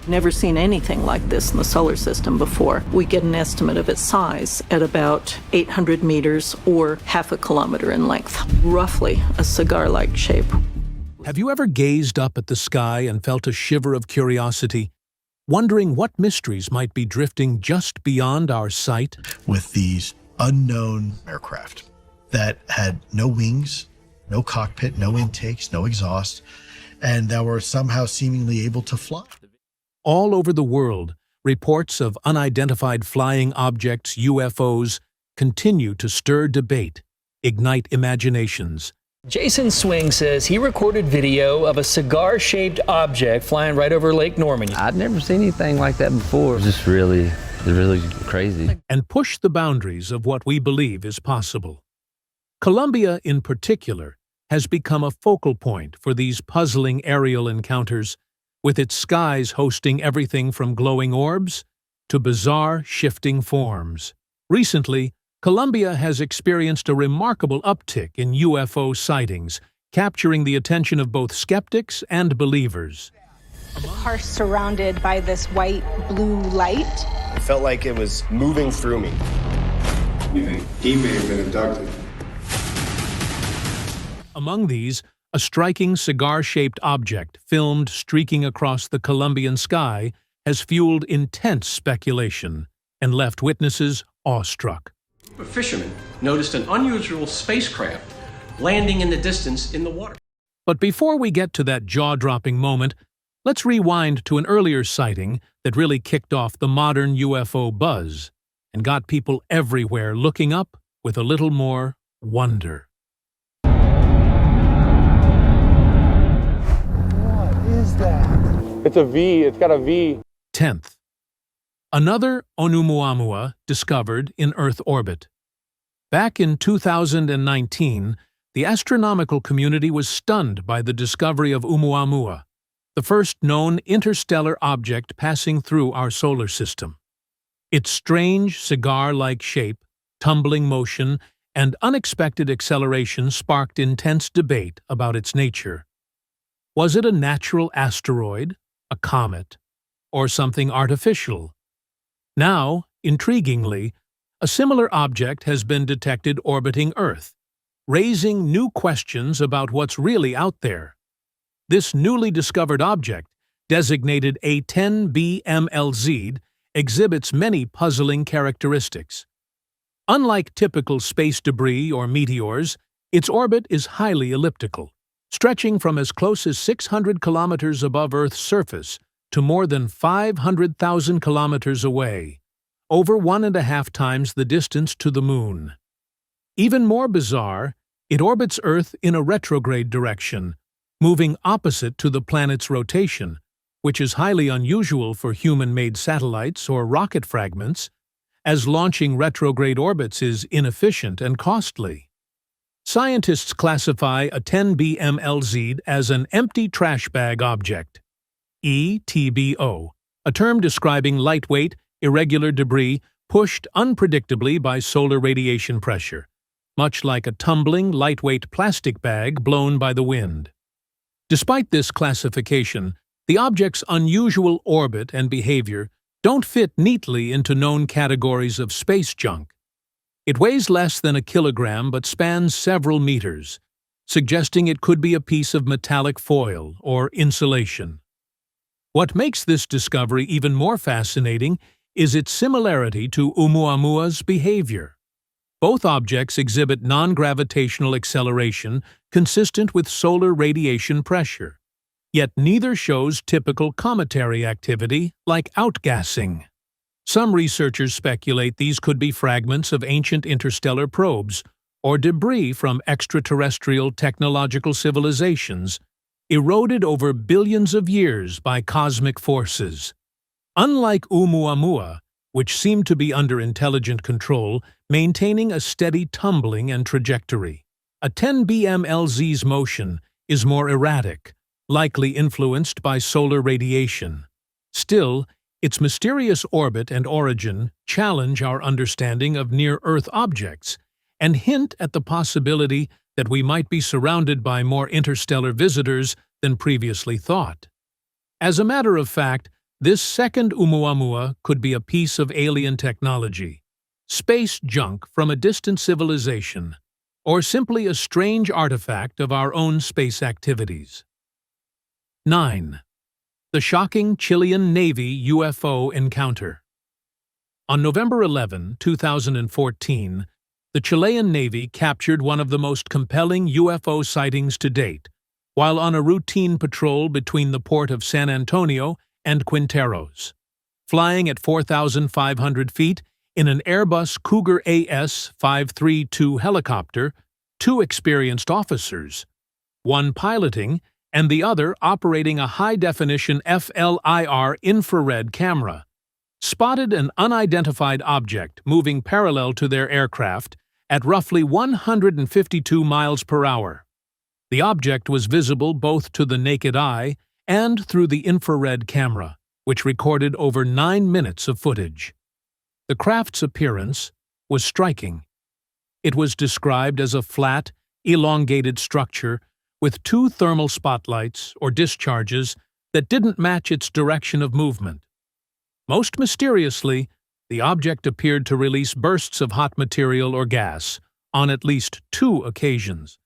Never seen anything like this in the solar system before. We get an estimate of its size at about 800 meters or half a kilometer in length, roughly a cigar-like shape. Have you ever gazed up at the sky and felt a shiver of curiosity, wondering what mysteries might be drifting just beyond our sight? With these unknown aircraft that had no wings, no cockpit, no intakes, no exhaust, and that were somehow seemingly able to fly. All over the world, reports of unidentified flying objects, UFOs, continue to stir debate, ignite imaginations. Jason Swing says he recorded video of a cigar-shaped object flying right over Lake Norman. I'd never seen anything like that before. It's just really crazy. And push the boundaries of what we believe is possible. Colombia, in particular, has become a focal point for these puzzling aerial encounters, with its skies hosting everything from glowing orbs to bizarre shifting forms. Recently, Colombia has experienced a remarkable uptick in UFO sightings, capturing the attention of both skeptics and believers. The car surrounded by this white-blue light. It felt like it was moving through me. You think he may have been abducted? Among these, a striking cigar-shaped object filmed streaking across the Colombian sky has fueled intense speculation and left witnesses awestruck. A fisherman noticed an unusual spacecraft landing in the distance in the water. But before we get to that jaw-dropping moment, let's rewind to an earlier sighting that really kicked off the modern UFO buzz and got people everywhere looking up with a little more wonder. It's a V. It's got a V. 10th. Another Oumuamua discovered in Earth orbit. Back in 2019, the astronomical community was stunned by the discovery of Oumuamua, the first known interstellar object passing through our solar system. Its strange, cigar-like shape, tumbling motion, and unexpected acceleration sparked intense debate about its nature. Was it a natural asteroid, a comet, or something artificial? Now, intriguingly, a similar object has been detected orbiting Earth, raising new questions about what's really out there. This newly discovered object, designated A10b MLZ, exhibits many puzzling characteristics. Unlike typical space debris or meteors, its orbit is highly elliptical, stretching from as close as 600 kilometers above Earth's surface to more than 500,000 kilometers away, over 1.5 times the distance to the Moon. Even more bizarre, it orbits Earth in a retrograde direction, moving opposite to the planet's rotation, which is highly unusual for human-made satellites or rocket fragments, as launching retrograde orbits is inefficient and costly. Scientists classify a 10b MLZ as an empty trash bag object, ETBO, a term describing lightweight, irregular debris pushed unpredictably by solar radiation pressure, much like a tumbling, lightweight plastic bag blown by the wind. Despite this classification, the object's unusual orbit and behavior don't fit neatly into known categories of space junk. It weighs less than a kilogram but spans several meters, suggesting it could be a piece of metallic foil or insulation. What makes this discovery even more fascinating is its similarity to Oumuamua's behavior. Both objects exhibit non-gravitational acceleration consistent with solar radiation pressure, yet neither shows typical cometary activity like outgassing. Some researchers speculate these could be fragments of ancient interstellar probes or debris from extraterrestrial technological civilizations, eroded over billions of years by cosmic forces. Unlike Oumuamua, which seemed to be under intelligent control, maintaining a steady tumbling and trajectory, a 10b MLZ's motion is more erratic, likely influenced by solar radiation. Still, its mysterious orbit and origin challenge our understanding of near-Earth objects and hint at the possibility that we might be surrounded by more interstellar visitors than previously thought. As a matter of fact, This second Oumuamua could be a piece of alien technology, space junk from a distant civilization, or simply a strange artifact of our own space activities. 9. The shocking Chilean Navy UFO encounter. On November 11, 2014, the Chilean Navy captured one of the most compelling UFO sightings to date, while on a routine patrol between the port of San Antonio and Quinteros. Flying at 4,500 feet in an Airbus Cougar AS-532 helicopter, 2 experienced officers, one piloting and the other operating a high-definition FLIR infrared camera, spotted an unidentified object moving parallel to their aircraft at roughly 152 miles per hour. The object was visible both to the naked eye and through the infrared camera, which recorded over 9 minutes of footage. The craft's appearance was striking. It was described as a flat, elongated structure with 2 thermal spotlights or discharges that didn't match its direction of movement. Most mysteriously, the object appeared to release bursts of hot material or gas on at least 2 occasions,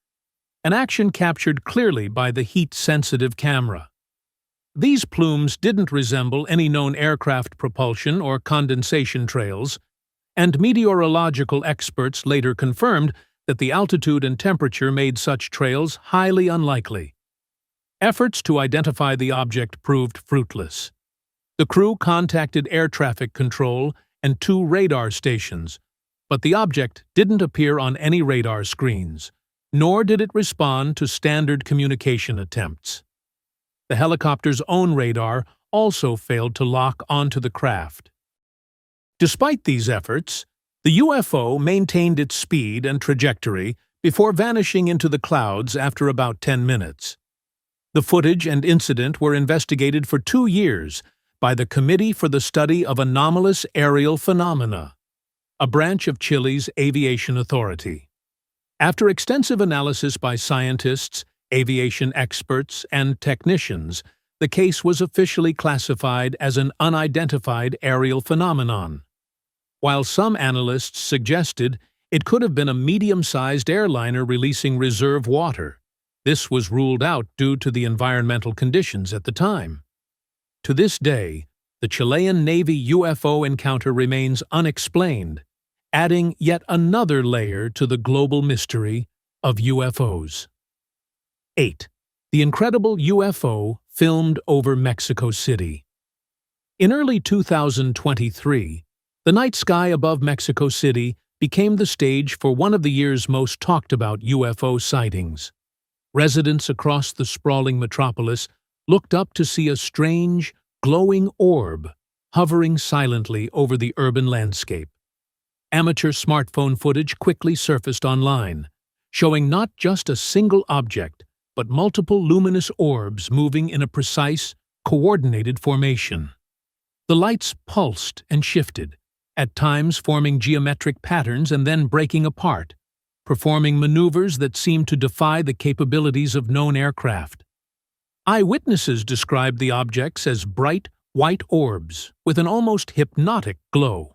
an action captured clearly by the heat-sensitive camera. These plumes didn't resemble any known aircraft propulsion or condensation trails, and meteorological experts later confirmed that the altitude and temperature made such trails highly unlikely. Efforts to identify the object proved fruitless. The crew contacted air traffic control and 2 radar stations, but the object didn't appear on any radar screens, nor did it respond to standard communication attempts. The helicopter's own radar also failed to lock onto the craft. Despite these efforts, the UFO maintained its speed and trajectory before vanishing into the clouds after about 10 minutes. The footage and incident were investigated for 2 years by the Committee for the Study of Anomalous Aerial Phenomena, a branch of Chile's aviation authority. After extensive analysis by scientists, aviation experts, and technicians, the case was officially classified as an unidentified aerial phenomenon. While some analysts suggested it could have been a medium-sized airliner releasing reserve water, this was ruled out due to the environmental conditions at the time. To this day, the Chilean Navy UFO encounter remains unexplained, adding yet another layer to the global mystery of UFOs. 8. The Incredible UFO filmed over Mexico City. In early 2023, the night sky above Mexico City became the stage for one of the year's most talked-about UFO sightings. Residents across the sprawling metropolis looked up to see a strange, glowing orb hovering silently over the urban landscape. Amateur smartphone footage quickly surfaced online, showing not just a single object, but multiple luminous orbs moving in a precise, coordinated formation. The lights pulsed and shifted, at times forming geometric patterns and then breaking apart, performing maneuvers that seemed to defy the capabilities of known aircraft. Eyewitnesses described the objects as bright, white orbs with an almost hypnotic glow.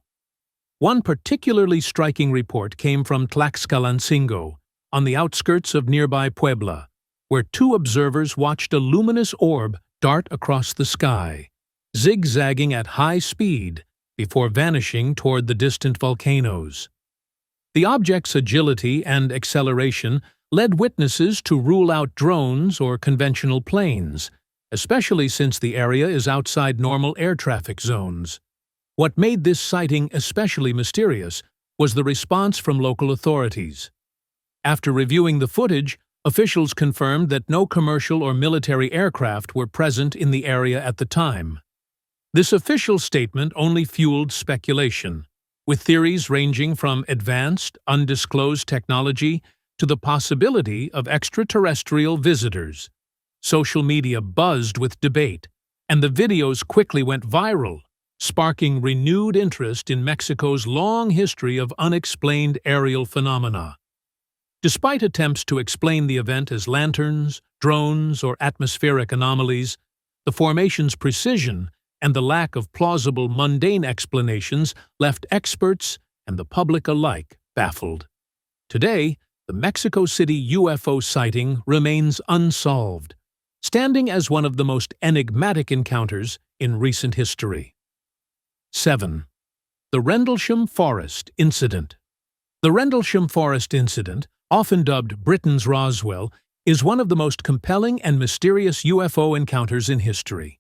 One particularly striking report came from Tlaxcalancingo, on the outskirts of nearby Puebla, where 2 observers watched a luminous orb dart across the sky, zigzagging at high speed before vanishing toward the distant volcanoes. The object's agility and acceleration led witnesses to rule out drones or conventional planes, especially since the area is outside normal air traffic zones. What made this sighting especially mysterious was the response from local authorities. After reviewing the footage, officials confirmed that no commercial or military aircraft were present in the area at the time. This official statement only fueled speculation, with theories ranging from advanced, undisclosed technology to the possibility of extraterrestrial visitors. Social media buzzed with debate, and the videos quickly went viral, sparking renewed interest in Mexico's long history of unexplained aerial phenomena. Despite attempts to explain the event as lanterns, drones, or atmospheric anomalies, the formation's precision and the lack of plausible mundane explanations left experts and the public alike baffled. Today, the Mexico City UFO sighting remains unsolved, standing as one of the most enigmatic encounters in recent history. 7. The Rendlessham Forest Incident. The Rendlessham Forest Incident, often dubbed Britain's Roswell, is one of the most compelling and mysterious UFO encounters in history.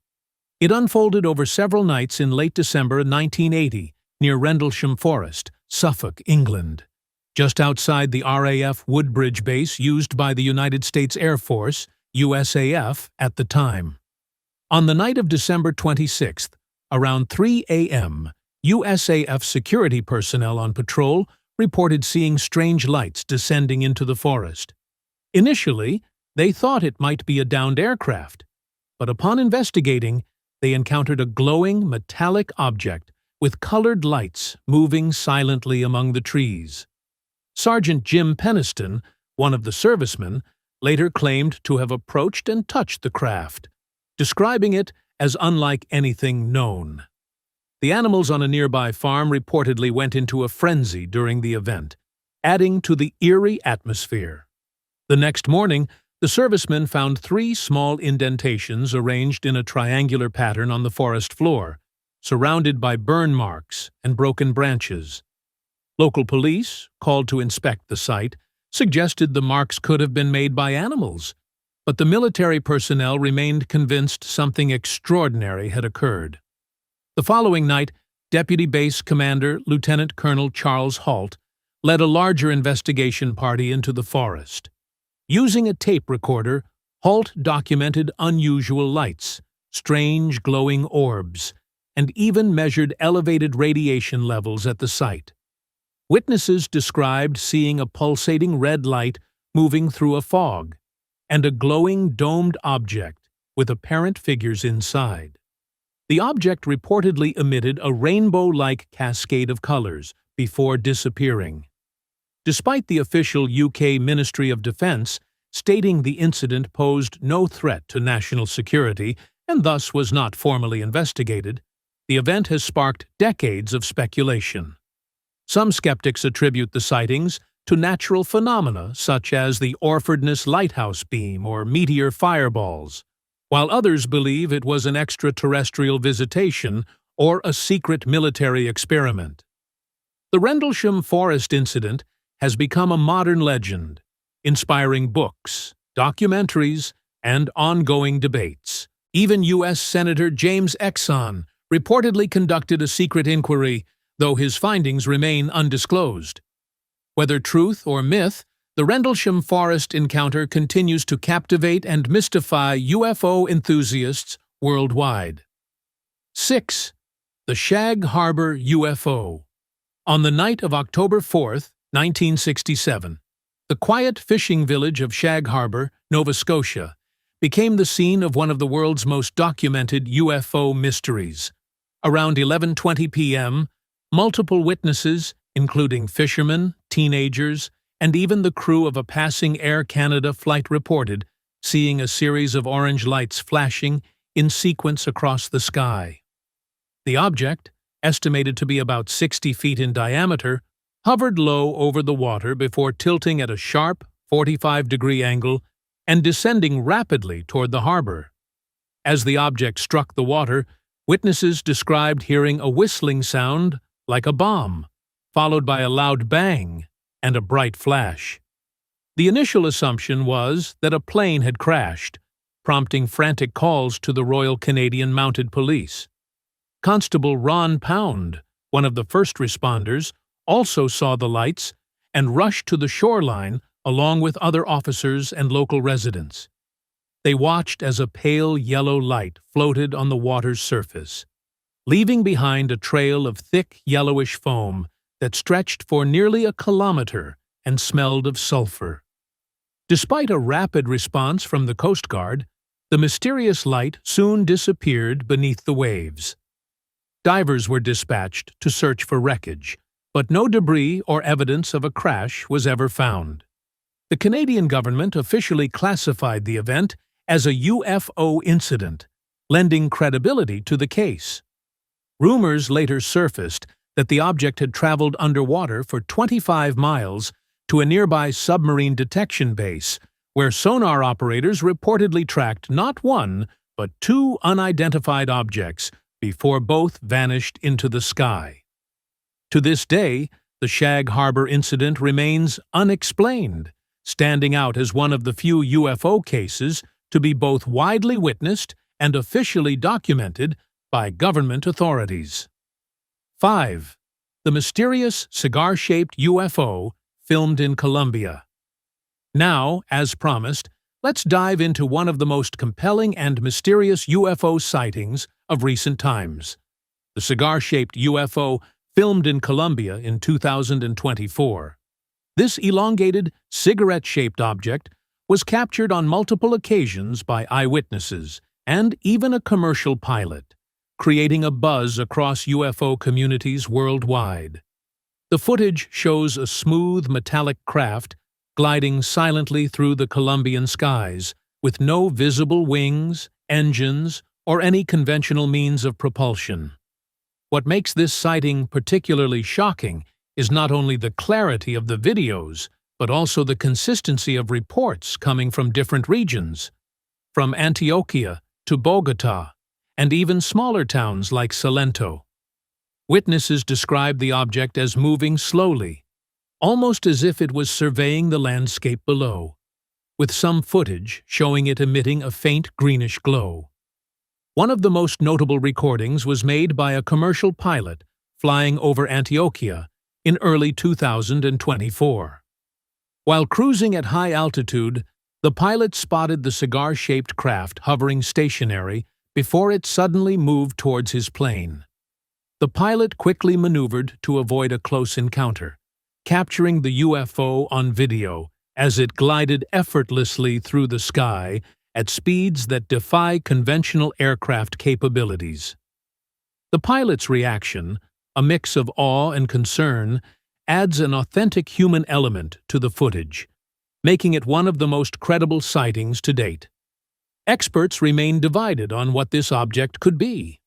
It unfolded over several nights in late December 1980 near Rendlesham Forest, Suffolk, England, just outside the RAF Woodbridge base used by the United States Air Force, USAF, at the time. On the night of December 26th, around 3 a.m., USAF security personnel on patrol reported seeing strange lights descending into the forest. Initially, they thought it might be a downed aircraft, but upon investigating, they encountered a glowing metallic object with colored lights moving silently among the trees. Sergeant Jim Peniston, one of the servicemen, later claimed to have approached and touched the craft, describing it as unlike anything known. The animals on a nearby farm reportedly went into a frenzy during the event, adding to the eerie atmosphere. The next morning, the servicemen found 3 small indentations arranged in a triangular pattern on the forest floor, surrounded by burn marks and broken branches. Local police, called to inspect the site, suggested the marks could have been made by animals, but the military personnel remained convinced something extraordinary had occurred. The following night, Deputy Base Commander Lieutenant Colonel Charles Halt led a larger investigation party into the forest. Using a tape recorder, Halt documented unusual lights, strange glowing orbs, and even measured elevated radiation levels at the site. Witnesses described seeing a pulsating red light moving through a fog, and a glowing domed object with apparent figures inside. The object reportedly emitted a rainbow-like cascade of colors before disappearing. Despite the official UK Ministry of Defence stating the incident posed no threat to national security and thus was not formally investigated, the event has sparked decades of speculation. Some skeptics attribute the sightings to natural phenomena such as the Orfordness lighthouse beam or meteor fireballs, while others believe it was an extraterrestrial visitation or a secret military experiment. The Rendlesham Forest Incident has become a modern legend, inspiring books, documentaries, and ongoing debates. Even U.S. Senator James Exon reportedly conducted a secret inquiry, though his findings remain undisclosed. Whether truth or myth, the Rendlesham Forest encounter continues to captivate and mystify UFO enthusiasts worldwide. 6. The Shag Harbor UFO. On the night of October 4, 1967, the quiet fishing village of Shag Harbor, Nova Scotia, became the scene of one of the world's most documented UFO mysteries. Around 11:20 p.m., multiple witnesses, including fishermen, teenagers, and even the crew of a passing Air Canada flight reported seeing a series of orange lights flashing in sequence across the sky. The object, estimated to be about 60 feet in diameter, hovered low over the water before tilting at a sharp 45-degree angle and descending rapidly toward the harbor. As the object struck the water, witnesses described hearing a whistling sound like a bomb, followed by a loud bang and a bright flash. The initial assumption was that a plane had crashed, prompting frantic calls to the Royal Canadian Mounted Police. Constable Ron Pound, one of the first responders, also saw the lights and rushed to the shoreline along with other officers and local residents. They watched as a pale yellow light floated on the water's surface, leaving behind a trail of thick yellowish foam that stretched for nearly a kilometer and smelled of sulfur. Despite a rapid response from the Coast Guard, the mysterious light soon disappeared beneath the waves. Divers were dispatched to search for wreckage, but no debris or evidence of a crash was ever found. The Canadian government officially classified the event as a UFO incident, lending credibility to the case. Rumors later surfaced that the object had traveled underwater for 25 miles to a nearby submarine detection base, where sonar operators reportedly tracked not one, but two unidentified objects before both vanished into the sky. To this day, the Shag Harbor incident remains unexplained, standing out as one of the few UFO cases to be both widely witnessed and officially documented by government authorities. 5. The mysterious cigar-shaped UFO filmed in Colombia. Now, as promised, let's dive into one of the most compelling and mysterious UFO sightings of recent times. The cigar-shaped UFO filmed in Colombia in 2024. This elongated, cigarette-shaped object was captured on multiple occasions by eyewitnesses and even a commercial pilot, creating a buzz across UFO communities worldwide. The footage shows a smooth, metallic craft gliding silently through the Colombian skies, with no visible wings, engines, or any conventional means of propulsion. What makes this sighting particularly shocking is not only the clarity of the videos, but also the consistency of reports coming from different regions, from Antioquia to Bogota, and even smaller towns like Salento. Witnesses described the object as moving slowly, almost as if it was surveying the landscape below, with some footage showing it emitting a faint greenish glow. One of the most notable recordings was made by a commercial pilot flying over Antioquia in early 2024. While cruising at high altitude, the pilot spotted the cigar-shaped craft hovering stationary before it suddenly moved towards his plane. The pilot quickly maneuvered to avoid a close encounter, capturing the UFO on video as it glided effortlessly through the sky at speeds that defy conventional aircraft capabilities. The pilot's reaction, a mix of awe and concern, adds an authentic human element to the footage, making it one of the most credible sightings to date. Experts remain divided on what this object could be.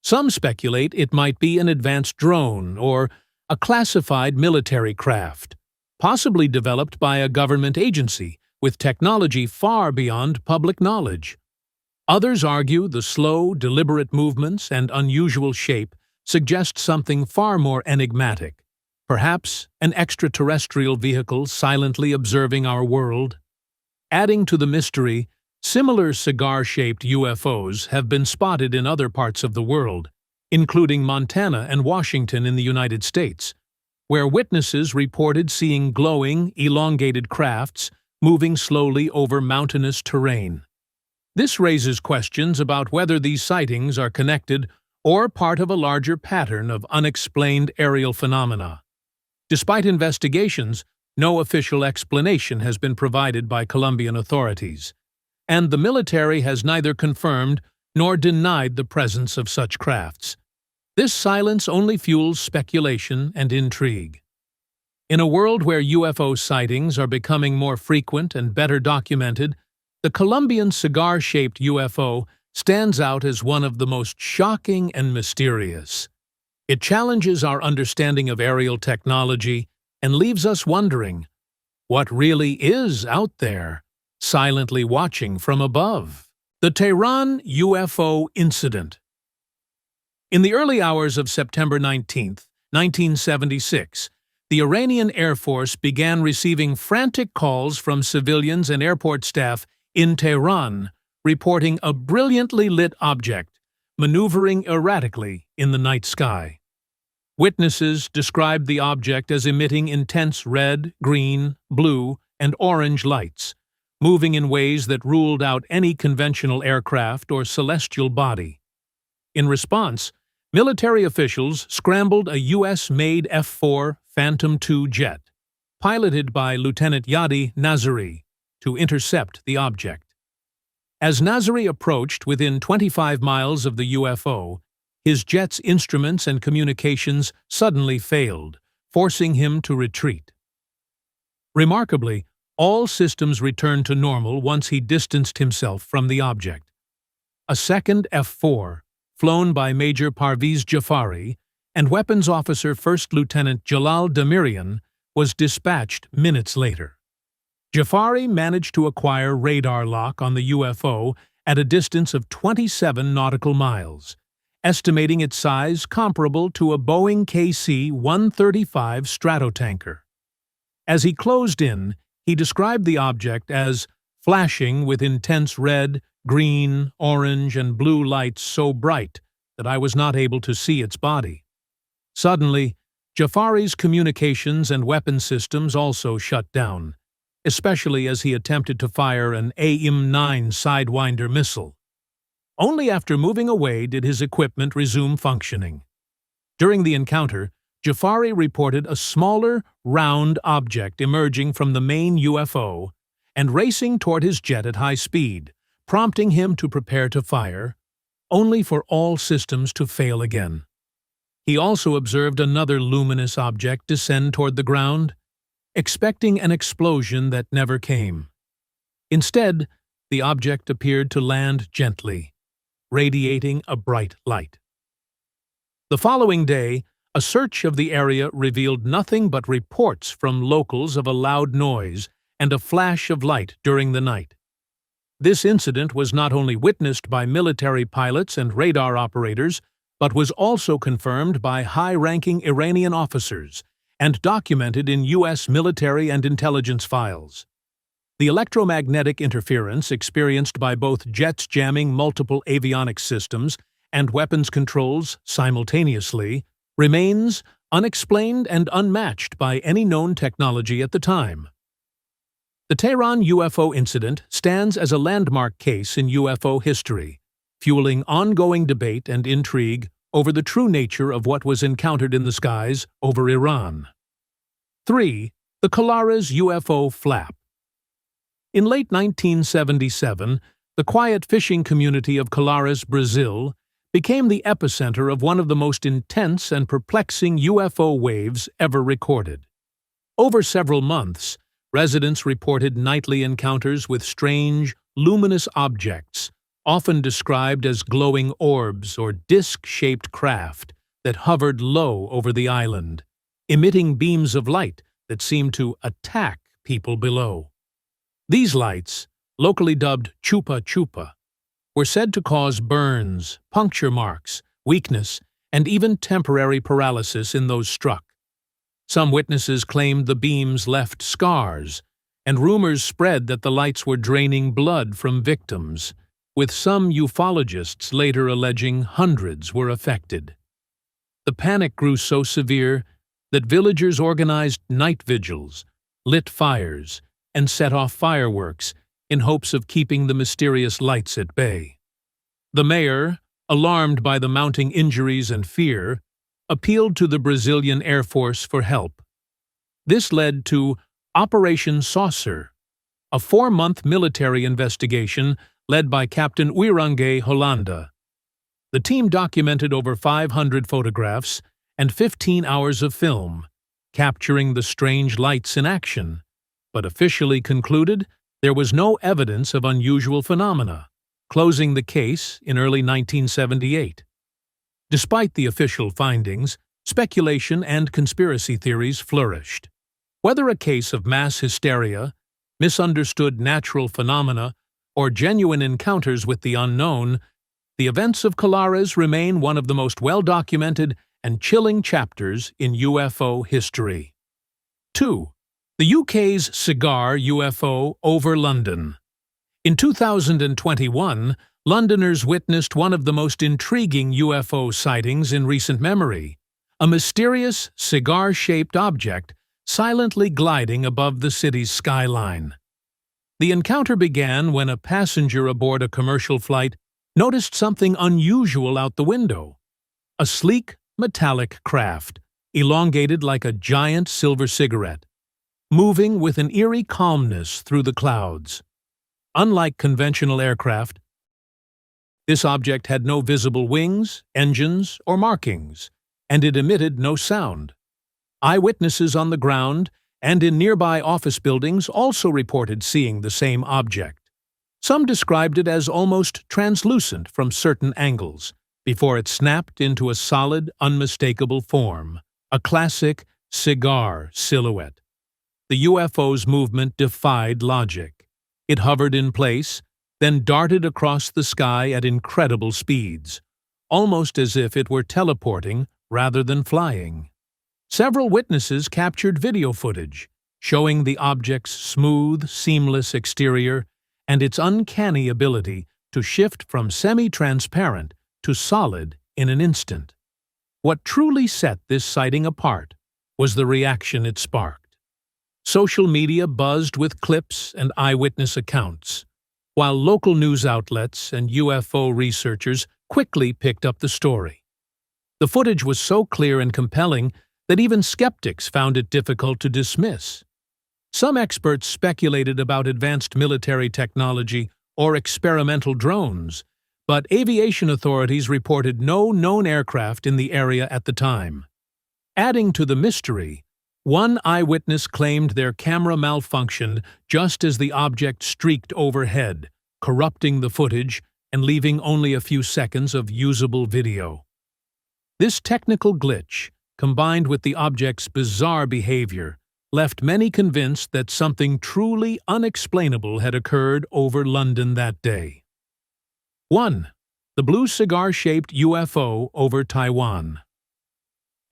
Some speculate it might be an advanced drone or a classified military craft, possibly developed by a government agency with technology far beyond public knowledge. Others argue the slow, deliberate movements and unusual shape suggest something far more enigmatic, perhaps an extraterrestrial vehicle silently observing our world. Adding to the mystery, similar cigar-shaped UFOs have been spotted in other parts of the world, including Montana and Washington in the United States, where witnesses reported seeing glowing, elongated crafts moving slowly over mountainous terrain. This raises questions about whether these sightings are connected or part of a larger pattern of unexplained aerial phenomena. Despite investigations, no official explanation has been provided by Colombian authorities, and the military has neither confirmed nor denied the presence of such crafts. This silence only fuels speculation and intrigue. In a world where UFO sightings are becoming more frequent and better documented, the Colombian cigar-shaped UFO stands out as one of the most shocking and mysterious. It challenges our understanding of aerial technology and leaves us wondering, what really is out there, silently watching from above? The Ton UFO Incident. In the early hours of September 19, 1976, the Iranian Air Force began receiving frantic calls from civilians and airport staff in Tehran, reporting a brilliantly lit object maneuvering erratically in the night sky. Witnesses described the object as emitting intense red, green, blue, and orange lights, moving in ways that ruled out any conventional aircraft or celestial body. In response, military officials scrambled a U.S.-made F-4 Phantom II jet, piloted by Lieutenant Yadi Nazari, to intercept the object. As Nazari approached within 25 miles of the UFO, his jet's instruments and communications suddenly failed, forcing him to retreat. Remarkably, all systems returned to normal once he distanced himself from the object. a second F-4, flown by Major Parviz Jafari, and Weapons Officer First Lieutenant Jalal Damirian, was dispatched minutes later. Jafari managed to acquire radar lock on the UFO at a distance of 27 nautical miles, estimating its size comparable to a Boeing KC-135 stratotanker. As he closed in, he described the object as flashing with intense red, green, orange, and blue lights so bright that I was not able to see its body. Suddenly, Jafari's communications and weapon systems also shut down, especially as he attempted to fire an AIM-9 Sidewinder missile. Only after moving away did his equipment resume functioning. During the encounter, Jafari reported a smaller, round object emerging from the main UFO and racing toward his jet at high speed, prompting him to prepare to fire, only for all systems to fail again. He also observed another luminous object descend toward the ground, expecting an explosion that never came. Instead, the object appeared to land gently, radiating a bright light. The following day, a search of the area revealed nothing but reports from locals of a loud noise and a flash of light during the night. This incident was not only witnessed by military pilots and radar operators, but was also confirmed by high-ranking Iranian officers and documented in U.S. military and intelligence files. The electromagnetic interference experienced by both jets jamming multiple avionics systems and weapons controls simultaneously remains unexplained and unmatched by any known technology at the time. The Tehran UFO incident stands as a landmark case in UFO history, fueling ongoing debate and intrigue over the true nature of what was encountered in the skies over Iran. 3. The Colaris UFO Flap. In late 1977, the quiet fishing community of Colaris, Brazil, became the epicenter of one of the most intense and perplexing UFO waves ever recorded. Over several months, residents reported nightly encounters with strange, luminous objects, often described as glowing orbs or disc-shaped craft that hovered low over the island, emitting beams of light that seemed to attack people below. These lights, locally dubbed chupa chupa, were said to cause burns, puncture marks, weakness, and even temporary paralysis in those struck. Some witnesses claimed the beams left scars, and rumors spread that the lights were draining blood from victims, with some ufologists later alleging hundreds were affected. The panic grew so severe that villagers organized night vigils, lit fires, and set off fireworks in hopes of keeping the mysterious lights at bay. The mayor, alarmed by the mounting injuries and fear, appealed to the Brazilian Air Force for help. This led to Operation Saucer, a 4-month military investigation led by Captain Wirange Holanda. The team documented over 500 photographs and 15 hours of film, capturing the strange lights in action, but officially concluded there was no evidence of unusual phenomena, closing the case in early 1978. Despite the official findings, speculation and conspiracy theories flourished. Whether a case of mass hysteria, misunderstood natural phenomena, or genuine encounters with the unknown, the events of Colaris remain one of the most well-documented and chilling chapters in UFO history. 2. The UK's Cigar UFO over London. In 2021, Londoners witnessed one of the most intriguing UFO sightings in recent memory, a mysterious cigar-shaped object silently gliding above the city's skyline. The encounter began when a passenger aboard a commercial flight noticed something unusual out the window: a sleek, metallic craft, elongated like a giant silver cigarette, moving with an eerie calmness through the clouds. Unlike conventional aircraft, this object had no visible wings, engines, or markings, and it emitted no sound. Eyewitnesses on the ground and in nearby office buildings also reported seeing the same object. Some described it as almost translucent from certain angles, before it snapped into a solid, unmistakable form, a classic cigar silhouette. The UFO's movement defied logic. It hovered in place, then darted across the sky at incredible speeds, almost as if it were teleporting rather than flying. Several witnesses captured video footage, showing the object's smooth, seamless exterior and its uncanny ability to shift from semi-transparent to solid in an instant. What truly set this sighting apart was the reaction it sparked. Social media buzzed with clips and eyewitness accounts, while local news outlets and UFO researchers quickly picked up the story. The footage was so clear and compelling that even skeptics found it difficult to dismiss. Some experts speculated about advanced military technology or experimental drones, but aviation authorities reported no known aircraft in the area at the time. Adding to the mystery, one eyewitness claimed their camera malfunctioned just as the object streaked overhead, corrupting the footage and leaving only a few seconds of usable video. This technical glitch, combined with the object's bizarre behavior, left many convinced that something truly unexplainable had occurred over London that day. 1. The Blue Cigar-Shaped UFO over Taiwan.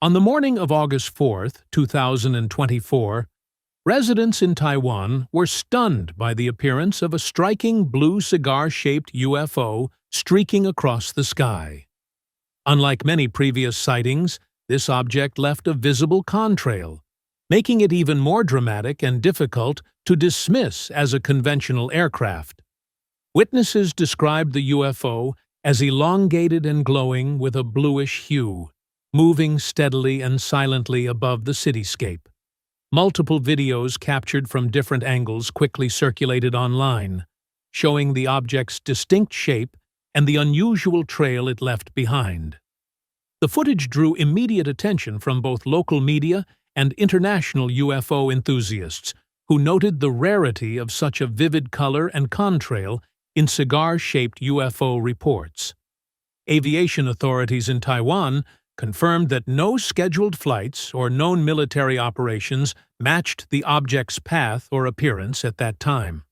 On the morning of August 4, 2024, residents in Taiwan were stunned by the appearance of a striking blue cigar-shaped UFO streaking across the sky. Unlike many previous sightings, this object left a visible contrail, making it even more dramatic and difficult to dismiss as a conventional aircraft. Witnesses described the UFO as elongated and glowing with a bluish hue, moving steadily and silently above the cityscape. Multiple videos captured from different angles quickly circulated online, showing the object's distinct shape and the unusual trail it left behind. The footage drew immediate attention from both local media and international UFO enthusiasts, who noted the rarity of such a vivid color and contrail in cigar-shaped UFO reports. Aviation authorities in Taiwan confirmed that no scheduled flights or known military operations matched the object's path or appearance at that time.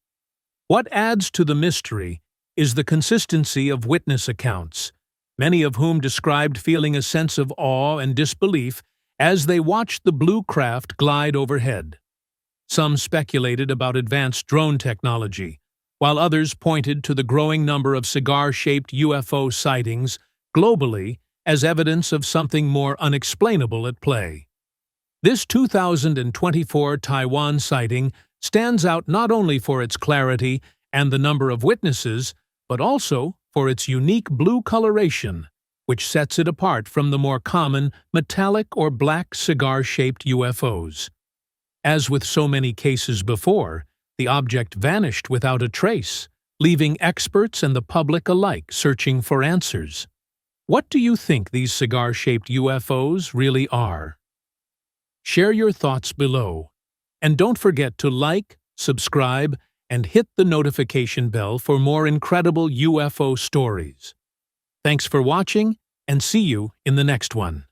What adds to the mystery is the consistency of witness accounts, many of whom described feeling a sense of awe and disbelief as they watched the blue craft glide overhead. Some speculated about advanced drone technology, while others pointed to the growing number of cigar-shaped UFO sightings globally as evidence of something more unexplainable at play. This 2024 Taiwan sighting stands out not only for its clarity and the number of witnesses, but also for its unique blue coloration, which sets it apart from the more common metallic or black cigar-shaped UFOs. As with so many cases before, the object vanished without a trace, leaving experts and the public alike searching for answers. What do you think these cigar-shaped UFOs really are? Share your thoughts below, and don't forget to like, subscribe, and hit the notification bell for more incredible UFO stories. Thanks for watching, and see you in the next one.